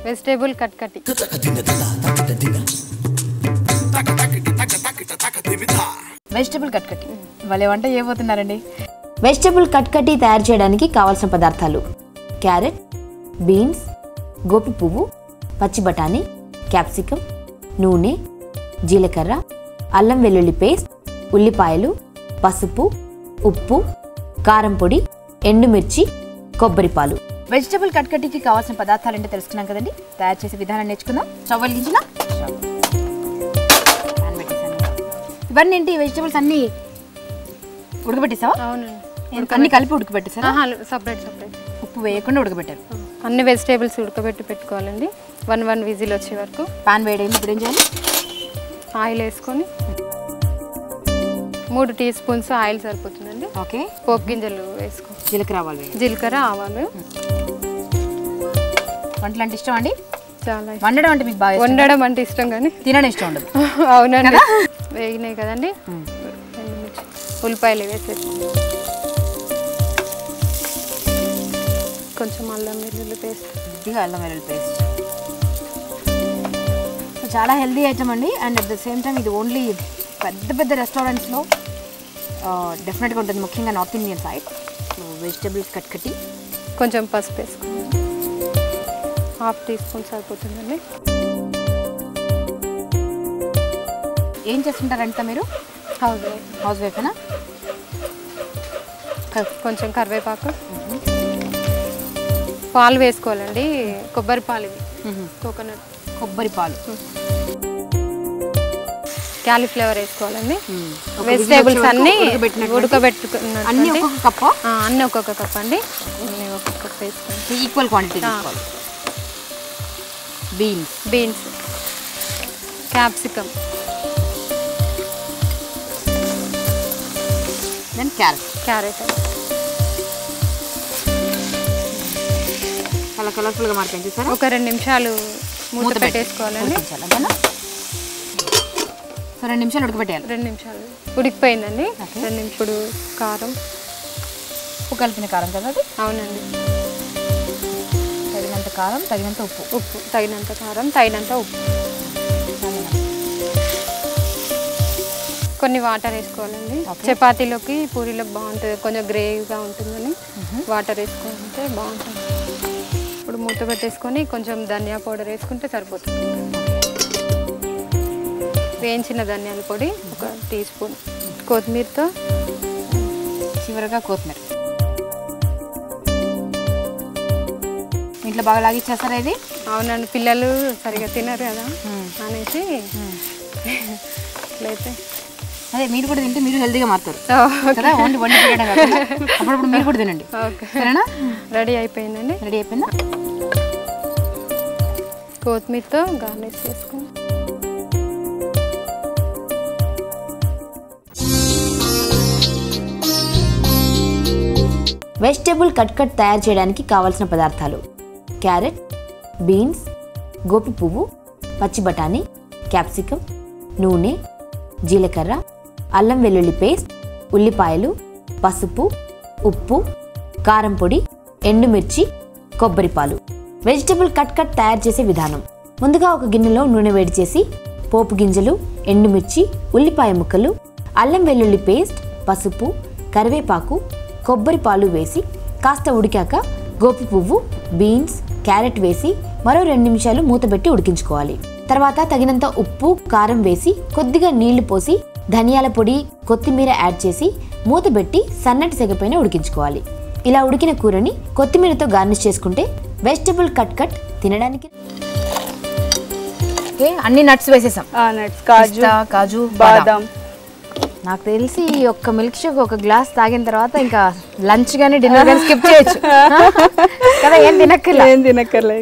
Vegetable కట్కటి. Vegetable కట్కటి వాళ్ళే వంట చేయబోతున్నారండి. Vegetable కట్కటి తయారు చేయడానికి కావాల్సిన పదార్థాలు: క్యారెట్, బీన్స్, గోపి పువ్వు, పచ్చి బఠానీ, క్యాప్సికమ్, నూనె, జీలకర్ర, అల్లం వెల్లుల్లి పేస్ట్, ఉల్లిపాయలు, పసుపు, ఉప్పు, కారం పొడి, ఎండుమిర్చి, కొబ్బరి పాలు. వెజిటేబుల్ కట్కటికి కావాల్సిన పదార్థాలు ఏంటో తెలుసుకున్నాం కదండి. తయారు చేసే విధానం నేర్చుకుందాం. స్టవ్ వెలిగించిన ఇవన్నీ ఏంటి వెజిటేబుల్స్ అన్ని ఉడకబెట్టేసావా? అవునండి, అన్ని కలిపి ఉడకబెట్టేసారా? సపరేట్. ఉప్పు వేయకుండా ఉడకబెట్టారు. అన్ని వెజిటేబుల్స్ ఉడకబెట్టి పెట్టుకోవాలండి. 1 విజిల్ వచ్చే వరకు. పాన్ వేడైంది. ఇప్పుడు ఏం చేయాలి? ఆయిల్ వేసుకొని 3 టీ స్పూన్స్ ఆయిల్ సరిపోతుందండి. ఓకే. పోపు గింజలు వేసుకో. జీలకర్ర, ఆవాలు. వంటలు అంటే ఇష్టం అండి? చాలా. వండడం అంటే మీకు బాగా? వండడం అంటే ఇష్టం కానీ తినడం ఇష్టం ఉండదు. అవునండి. వేగినాయి కదండి, ఉల్లిపాయలు వేసేసి కొంచెం అల్లం వెల్లుల్లి పేస్ట్. అల్లం వెల్లుల్లి పేస్ట్ చాలా హెల్దీ ఐటమ్ అండి. And at the same time ఇది ఓన్లీ పెద్ద రెస్టారెంట్స్లో డెఫినెట్గా ఉంటుంది, ముఖ్యంగా North Indian side. So vegetable కట్కటి. కొంచెం పసుపు వేసుకోండి. 1/2 టీ స్పూన్ సరిపోతుందండి. ఏం చేస్తుంటారంట మీరు? హౌస్ వైఫేనా? కొంచెం కరివేపాకు, పాలు వేసుకోవాలండి. కొబ్బరి పాలు, కోకోనట్ కొబ్బరి పాలు, క్యాలీఫ్లవర్ వేసుకోవాలండి. వెజిటేబుల్స్ అన్ని ఉడకబెట్టుకున్న అన్ని ఒక్కొక్క కప్పు. అన్ని ఒక్కొక్క కప్ అండి. అన్ని ఒక్కొక్క కప్ వేసుకోండి. Equal quantity. Beans, capsicum, then carrot. చాలా కలర్ఫుల్గా మారిపోయింది సార్. ఒక 2 నిమిషాలు మూత పెట్టేసుకోవాలండి. సో 2 నిమిషాలు ఉడకబెట్టాలి. 2 నిమిషాలు ఉడికిపోయిందండి. 2 నిమిషాలు. ఇప్పుడు కారం, ఉప్పు కలిపిన కారం కదా అది? అవునండి. తగినంత కారం, తగినంత ఉప్పు. తగినంత కారం, తగినంత ఉప్పు. కొన్ని వాటర్ వేసుకోవాలండి. చపాతీలోకి, పూరీలోకి బాగుంటుంది. కొంచెం గ్రేవీగా ఉంటుందని వాటర్ వేసుకుంటే బాగుంటుంది. ఇప్పుడు మూత పెట్టేసుకొని కొంచెం ధనియా పౌడర్ వేసుకుంటే సరిపోతుంది. వేయించిన ధనియాల పొడి 1 టీ స్పూన్, కొత్తిమీరతో చివరిగా కొత్తిమీర. ఇంట్లో బాగా లాగిచ్చేస్తారా ఇది? అవునండి, పిల్లలు సరిగా తినరు కదా అనేసి అయితే అదే మీరు కూడా తింటే మీరు హెల్తీగా మారుతారు కదా. ఓన్లీ వండి తినడం కాదు, అప్పుడప్పుడు మీరు కూడా తినండి. సరేనా? రెడీ అయిపోయిందండి. రెడీ అయిపోయిందా? కొత్తిమీరతో గార్నిష్ చేసుకుని వెజిటేబుల్ కట్కట్ తయారు చేయడానికి కావాల్సిన పదార్థాలు: క్యారెట్, బీన్స్, గోపి పువ్వు, పచ్చి బఠానీ, క్యాప్సికమ్, నూనె, జీలకర్ర, అల్లం వెల్లుల్లి పేస్ట్, ఉల్లిపాయలు, పసుపు, ఉప్పు, కారం పొడి, ఎండుమిర్చి, కొబ్బరి పాలు. వెజిటేబుల్ కట్కట్ తయారు చేసే విధానం: ముందుగా ఒక గిన్నెలో నూనె వేడి చేసి పోపు గింజలు, ఎండుమిర్చి, ఉల్లిపాయ ముక్కలు, అల్లం వెల్లుల్లి పేస్ట్, పసుపు, కరివేపాకు, కొబ్బరి పాలు వేసి కాస్త ఉడికాక గోపి పువ్వు, బీన్స్, క్యారెట్ వేసి మరో 2 నిమిషాలు మూతబెట్టి ఉడికించుకోవాలి. తర్వాత తగినంత ఉప్పు, కారం వేసి కొద్దిగా నీళ్లు పోసి ధనియాల పొడి, కొత్తిమీర యాడ్ చేసి మూతబెట్టి సన్నటి సెగపైన ఉడికించుకోవాలి. ఇలా ఉడికిన కూరని కొత్తిమీరతో గార్నిష్ చేసుకుంటే వెజిటేబుల్ కట్కట్ తినడానికి. అన్ని నట్స్ వేసేసాం. కాజు, బాదాం. నాకు తెలిసి ఒక్క మిల్క్ షేక్ ఒక గ్లాస్ తాగిన తర్వాత ఇంకా లంచ్ గానీ డిన్నర్ గానీ స్కిప్ చేయొచ్చు కదా. ఏం తినక్కర్లే.